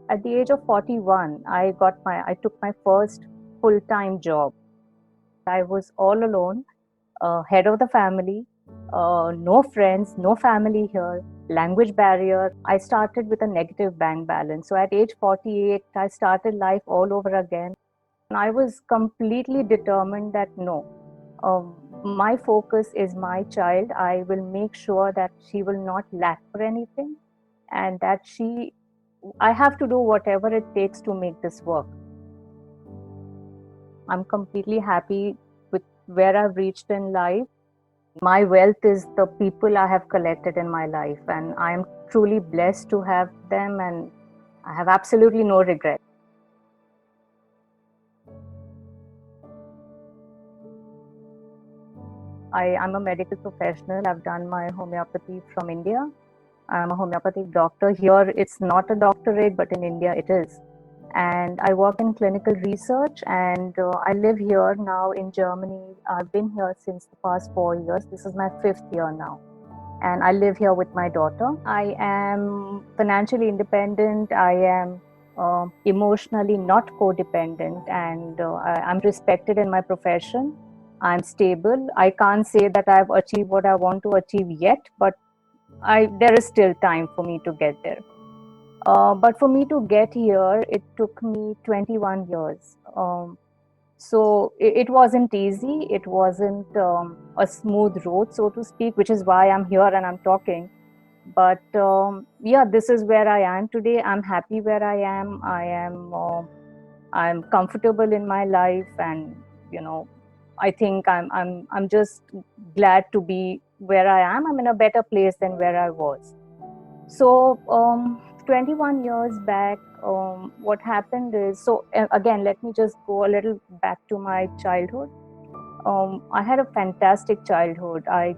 at the age of 41, I took my first full-time job. I was all alone, head of the family, no friends, no family here, language barrier. I started with a negative bank balance. So at age 48, I started life all over again. And I was completely determined that no, my focus is my child. I will make sure that she will not lack for anything, and that I have to do whatever it takes to make this work. I'm completely happy with where I've reached in life. My wealth is the people I have collected in my life, and I am truly blessed to have them, and I have absolutely no regret. I'm a medical professional. I've done my homeopathy from India. I'm a homeopathic doctor. Here, it's not a doctorate, but in India, it is. And I work in clinical research, and I live here now in Germany. I've been here since the past 4 years. This is my 5th year now. And I live here with my daughter. I am financially independent. I am emotionally not codependent, and I'm respected in my profession. I'm stable. I can't say that I've achieved what I want to achieve yet, but there is still time for me to get there. But for me to get here, it took me 21 years. So it wasn't easy. It wasn't a smooth road, so to speak, which is why I'm here and I'm talking. But yeah, this is where I am today. I'm happy where I am. I'm comfortable in my life, and you know, I think I'm just glad to be where I am. I'm in a better place than where I was. So 21 years back, what happened is, so again, let me just go a little back to my childhood. I had a fantastic childhood. My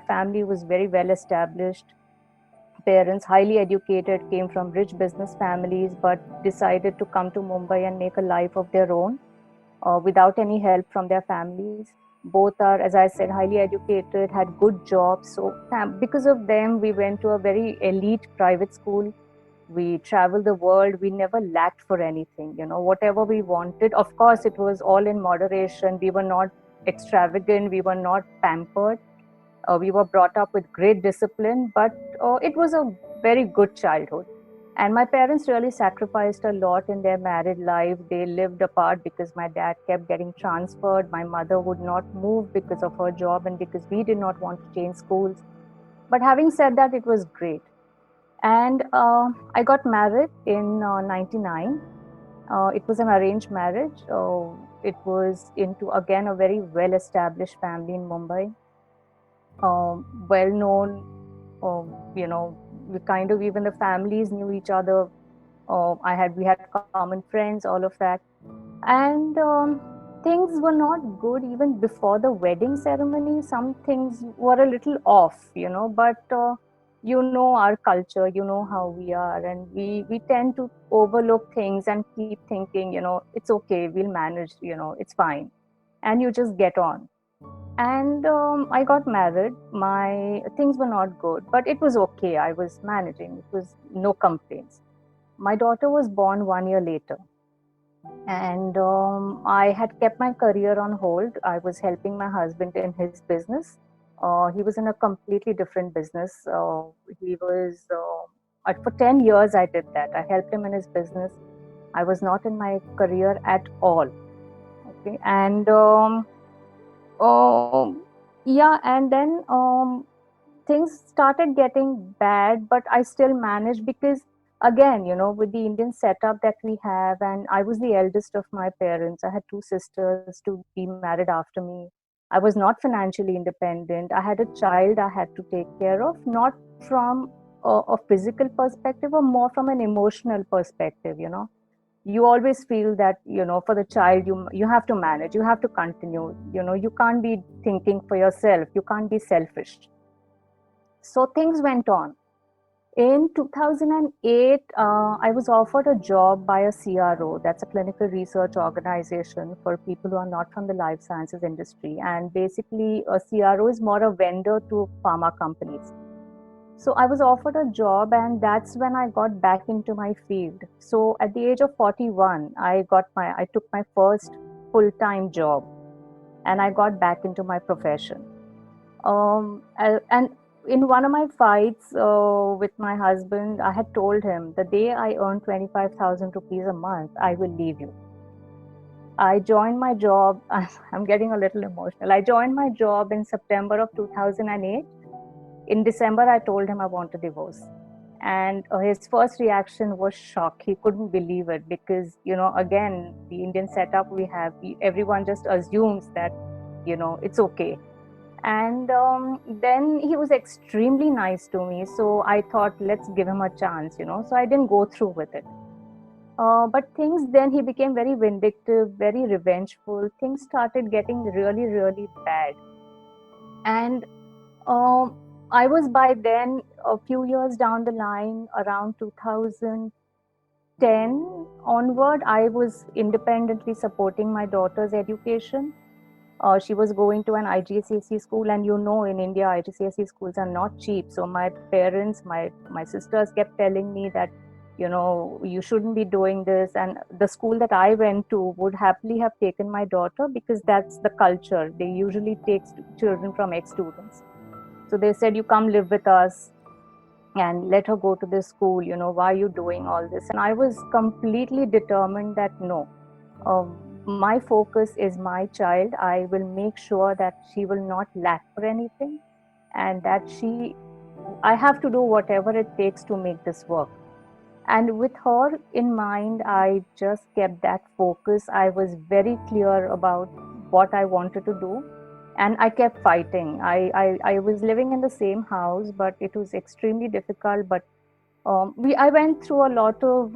family was very well established. Parents, highly educated, came from rich business families, but decided to come to Mumbai and make a life of their own without any help from their families. Both are, as I said, highly educated, had good jobs. So because of them, we went to a very elite private school. We traveled the world. We never lacked for anything. Whatever we wanted. Of course, it was all in moderation. We were not extravagant. We were not pampered. We were brought up with great discipline, but it was a very good childhood. And my parents really sacrificed a lot in their married life. They lived apart because my dad kept getting transferred. My mother would not move because of her job and because we did not want to change schools. But having said that, it was great. And I got married in 99. It was an arranged marriage. It was into, again, a very well-established family in Mumbai. Well-known, we kind of, even the families knew each other. We had common friends, all of that. And things were not good even before the wedding ceremony. Some things were a little off, but our culture, how we are, and we tend to overlook things and keep thinking, it's okay, we'll manage, it's fine. And you just get on. And I got married. My things were not good, but it was okay. I was managing. It was no complaints. My daughter was born 1 year later. And I had kept my career on hold. I was helping my husband in his business. He was in a completely different business. For 10 years, I did that. I helped him in his business. I was not in my career at all. Okay. And yeah, and then things started getting bad, but I still managed because, again, with the Indian setup that we have, and I was the eldest of my parents. I had two sisters to be married after me. I was not financially independent. I had a child I had to take care of, not from a physical perspective, or more from an emotional perspective. You always feel that, for the child, you have to manage, you have to continue, you can't be thinking for yourself, you can't be selfish. So things went on. In 2008, I was offered a job by a CRO, that's a clinical research organization for people who are not from the life sciences industry. And basically, a CRO is more a vendor to pharma companies. So I was offered a job, and that's when I got back into my field. So at the age of 41, I took my first full-time job, and I got back into my profession. And in one of my fights with my husband, I had told him the day I earn 25,000 rupees a month, I will leave you. I joined my job. I'm getting a little emotional. I joined my job in September of 2008. In December, I told him I want a divorce. And his first reaction was shock. He couldn't believe it because, again, the Indian setup we have, everyone just assumes that, it's okay. And then he was extremely nice to me. So I thought, let's give him a chance. So I didn't go through with it. But things then, he became very vindictive, very revengeful. Things started getting really, really bad. And I was by then a few years down the line, around 2010 onward, I was independently supporting my daughter's education. She was going to an IGCSE school, and in India, IGCSE schools are not cheap. So my parents, my sisters kept telling me that, you shouldn't be doing this. And the school that I went to would happily have taken my daughter because that's the culture. They usually take children from ex-students. So they said, you come live with us and let her go to this school. Why are you doing all this? And I was completely determined that no, my focus is my child. I will make sure that she will not lack for anything, and that I have to do whatever it takes to make this work. And with her in mind, I just kept that focus. I was very clear about what I wanted to do, and I kept fighting. I was living in the same house, but it was extremely difficult. But I went through a lot of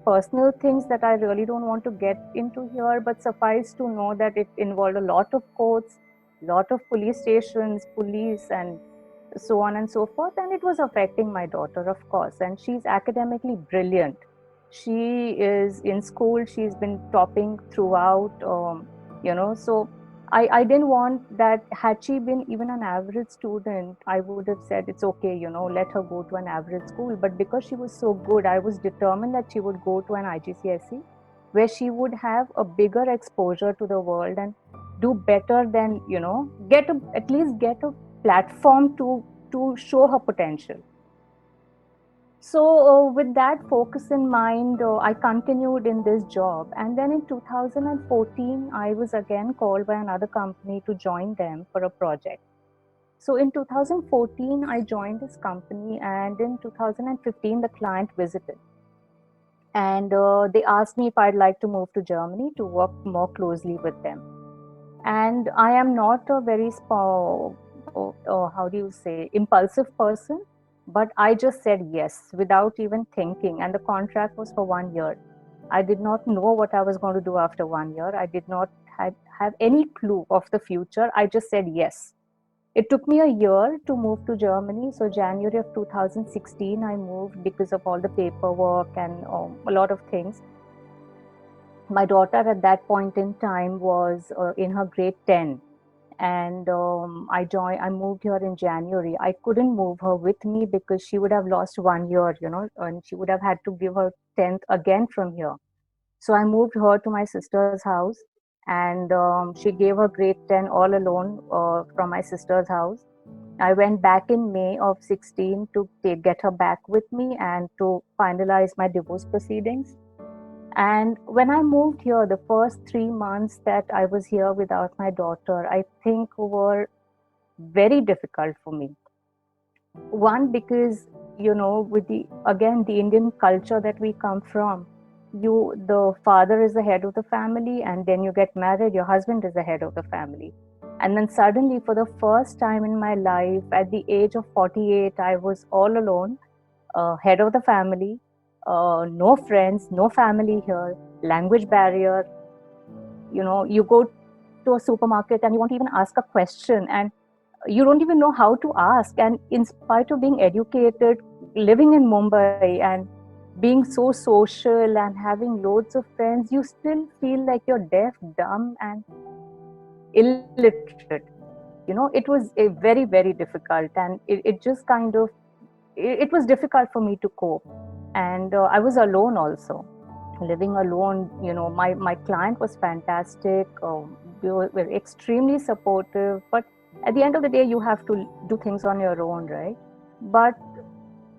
personal things that I really don't want to get into here, but suffice to know that it involved a lot of courts, lot of police stations, police, and so on and so forth. And it was affecting my daughter, of course. And she's academically brilliant. She is in school. She's been topping throughout, so I didn't want that. Had she been even an average student, I would have said it's okay, let her go to an average school. But because she was so good, I was determined that she would go to an IGCSE where she would have a bigger exposure to the world and do better than, at least get a platform to show her potential. So with that focus in mind, I continued in this job. And then in 2014, I was again called by another company to join them for a project. So in 2014, I joined this company, and in 2015, the client visited. And they asked me if I'd like to move to Germany to work more closely with them. And I am not a very impulsive person, but I just said yes without even thinking. And the contract was for 1 year. I did not know what I was going to do after 1 year. I did not have any clue of the future. I just said yes. It took me a year to move to Germany. So January of 2016, I moved because of all the paperwork and a lot of things. My daughter at that point in time was in her grade 10. And I moved here in January. I couldn't move her with me because she would have lost 1 year, and she would have had to give her 10th again from here. So I moved her to my sister's house, and she gave her grade 10 all alone from my sister's house. I went back in May of 16 to get her back with me and to finalize my divorce proceedings. And when I moved here, the first 3 months that I was here without my daughter, I think were very difficult for me. One, because, with the Indian culture that we come from, the father is the head of the family, and then you get married, your husband is the head of the family. And then suddenly, for the first time in my life, at the age of 48, I was all alone, head of the family, no friends, no family here, language barrier. You go to a supermarket and you want to even ask a question, and you don't even know how to ask. And in spite of being educated, living in Mumbai, and being so social and having loads of friends, you still feel like you're deaf, dumb, and illiterate. It was a very, very difficult, and it just kind of it was difficult for me to cope. And I was alone also, living alone. My client was fantastic. We were extremely supportive, but at the end of the day, you have to do things on your own, right? But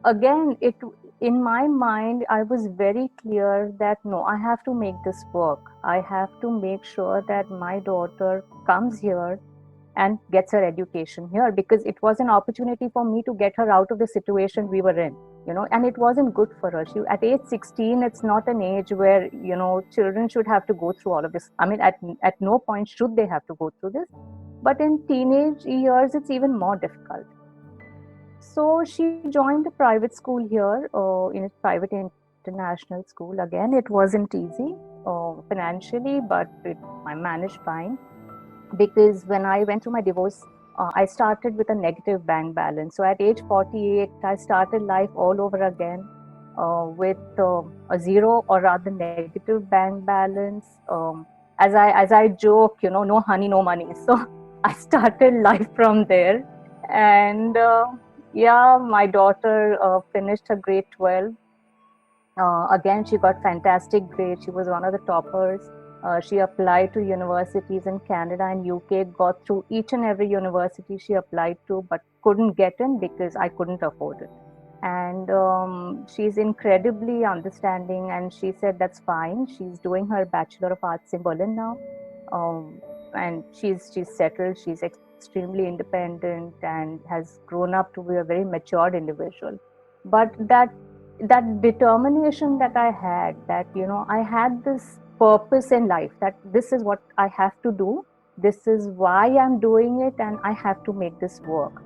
again, it in my mind, I was very clear that no, I have to make this work. I have to make sure that my daughter comes here and gets her education here, because it was an opportunity for me to get her out of the situation we were in. And it wasn't good for her. She, at age 16, it's not an age where children should have to go through all of this. I mean, at no point should they have to go through this, but in teenage years it's even more difficult. So she joined a private school here, in a private international school. Again, it wasn't easy financially, but I managed fine, because when I went through my divorce, I started with a negative bank balance. So at age 48, I started life all over again, with a zero, or rather negative bank balance. As I joke, no honey, no money. So I started life from there, and yeah, my daughter finished her grade 12. Again, she got fantastic grades. She was one of the toppers. She applied to universities in Canada and UK, got through each and every university she applied to, but couldn't get in because I couldn't afford it. And she's incredibly understanding, and she said that's fine. She's doing her Bachelor of Arts in Berlin now, and she's settled. She's extremely independent and has grown up to be a very matured individual. But that determination that I had, that I had this purpose in life, that this is what I have to do, this is why I'm doing it, and I have to make this work.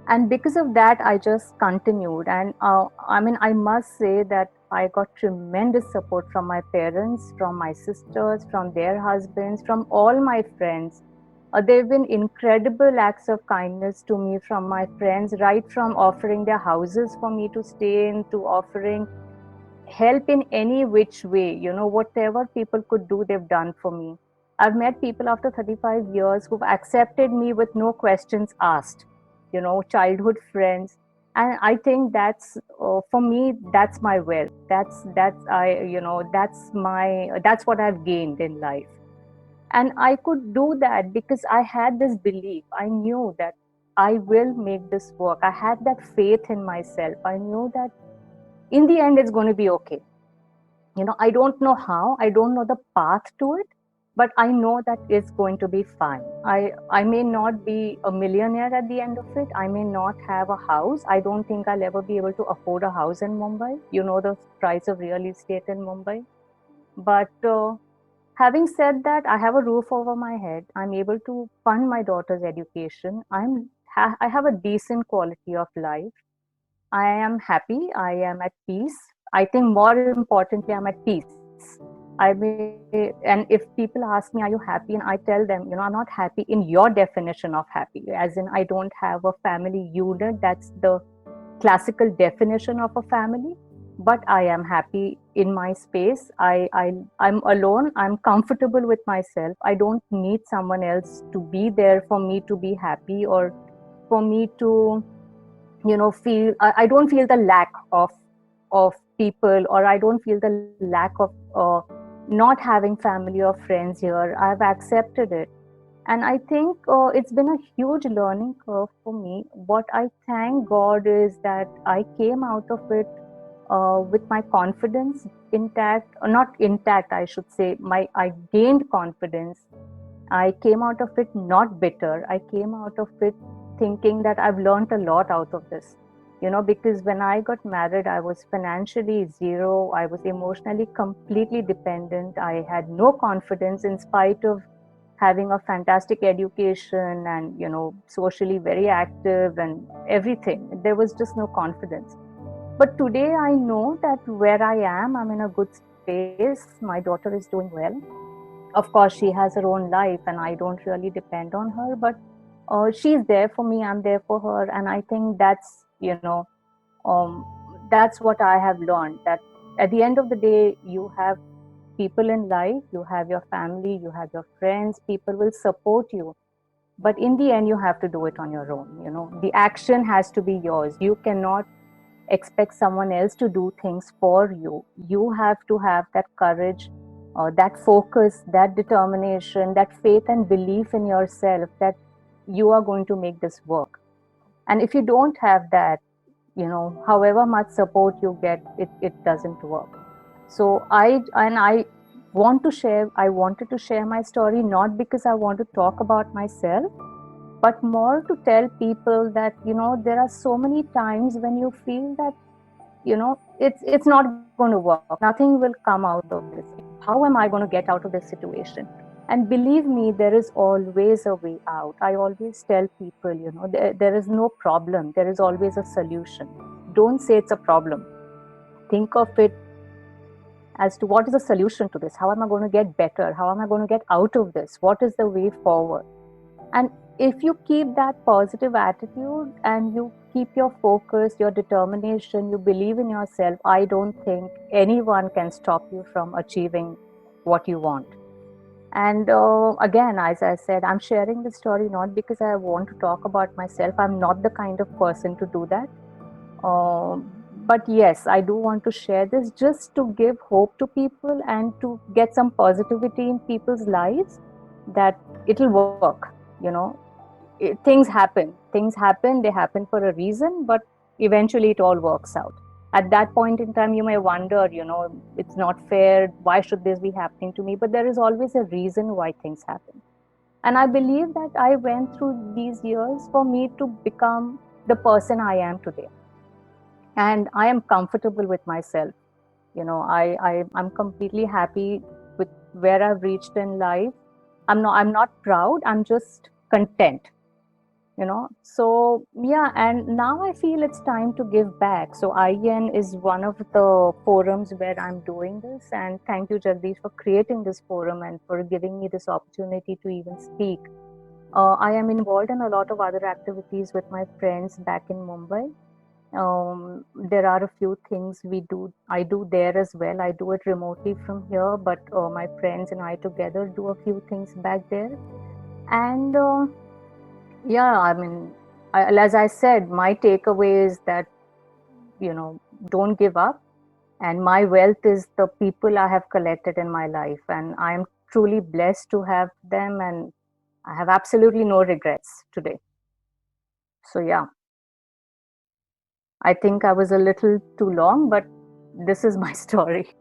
And because of that, I just continued. And I mean, I must say that I got tremendous support from my parents, from my sisters, from their husbands, from all my friends. They've been incredible acts of kindness to me from my friends, right from offering their houses for me to stay in, to offering help in any which way. Whatever people could do, they've done for me. I've met people after 35 years who've accepted me with no questions asked, childhood friends. And I think that's, for me, that's my wealth. That's what I've gained in life. And I could do that because I had this belief. I knew that I will make this work. I had that faith in myself. I knew that in the end, it's going to be okay. I don't know how, I don't know the path to it, but I know that it's going to be fine. I may not be a millionaire at the end of it. I may not have a house. I don't think I'll ever be able to afford a house in Mumbai. The price of real estate in Mumbai. But having said that, I have a roof over my head. I'm able to fund my daughter's education. I have a decent quality of life. I am happy. I am at peace. I think more importantly, I'm at peace. And if people ask me, are you happy? And I tell them, I'm not happy in your definition of happy, as in I don't have a family unit. That's the classical definition of a family. But I am happy in my space. I'm alone. I'm comfortable with myself. I don't need someone else to be there for me to be happy, or for me to feel. I don't feel the lack of people, or I don't feel the lack of not having family or friends here. I've accepted it, and I think it's been a huge learning curve for me. What I thank God is that I came out of it with my confidence intact, or not intact, I should say. I gained confidence. I came out of it not bitter. I came out of it thinking that I've learned a lot out of this. Because when I got married, I was financially zero. I was emotionally completely dependent. I had no confidence in spite of having a fantastic education and, socially very active and everything. There was just no confidence. But today I know that where I am, I'm in a good space. My daughter is doing well. Of course, she has her own life and I don't really depend on her, but she's there for me, I'm there for her. And I think that's what I have learned, that at the end of the day, you have people in life, you have your family, you have your friends, people will support you. but in the end you have to do it on your own. The action has to be yours. You cannot expect someone else to do things for you. You have to have that courage, that focus, that determination, that faith and belief in yourself that you are going to make this work. And if you don't have that, however much support you get, it doesn't work. So I wanted to share my story, not because I want to talk about myself, but more to tell people that there are so many times when you feel that it's not going to work, nothing will come out of this. How am I going to get out of this situation? And believe me, there is always a way out. I always tell people, there is no problem, there is always a solution. Don't say it's a problem. Think of it as to what is the solution to this. How am I going to get better? How am I going to get out of this? What is the way forward? And if you keep that positive attitude and you keep your focus, your determination, you believe in yourself, I don't think anyone can stop you from achieving what you want. And again, as I said, I'm sharing this story not because I want to talk about myself. I'm not the kind of person to do that. But yes, I do want to share this just to give hope to people and to get some positivity in people's lives that it'll work. Things happen, they happen for a reason, but eventually it all works out. At that point in time, you may wonder, it's not fair, why should this be happening to me? But there is always a reason why things happen. And I believe that I went through these years for me to become the person I am today. And I am comfortable with myself. I'm completely happy with where I've reached in life. I'm not proud, I'm just content. So yeah, and now I feel it's time to give back. So IEN is one of the forums where I'm doing this, and thank you, Jagdish, for creating this forum and for giving me this opportunity to even speak. I am involved in a lot of other activities with my friends back in Mumbai. There are a few things I do there as well. I do it remotely from here, but my friends and I together do a few things back there. And yeah, I mean, as I said, my takeaway is that, don't give up. And my wealth is the people I have collected in my life. And I am truly blessed to have them. And I have absolutely no regrets today. So, yeah, I think I was a little too long, but this is my story.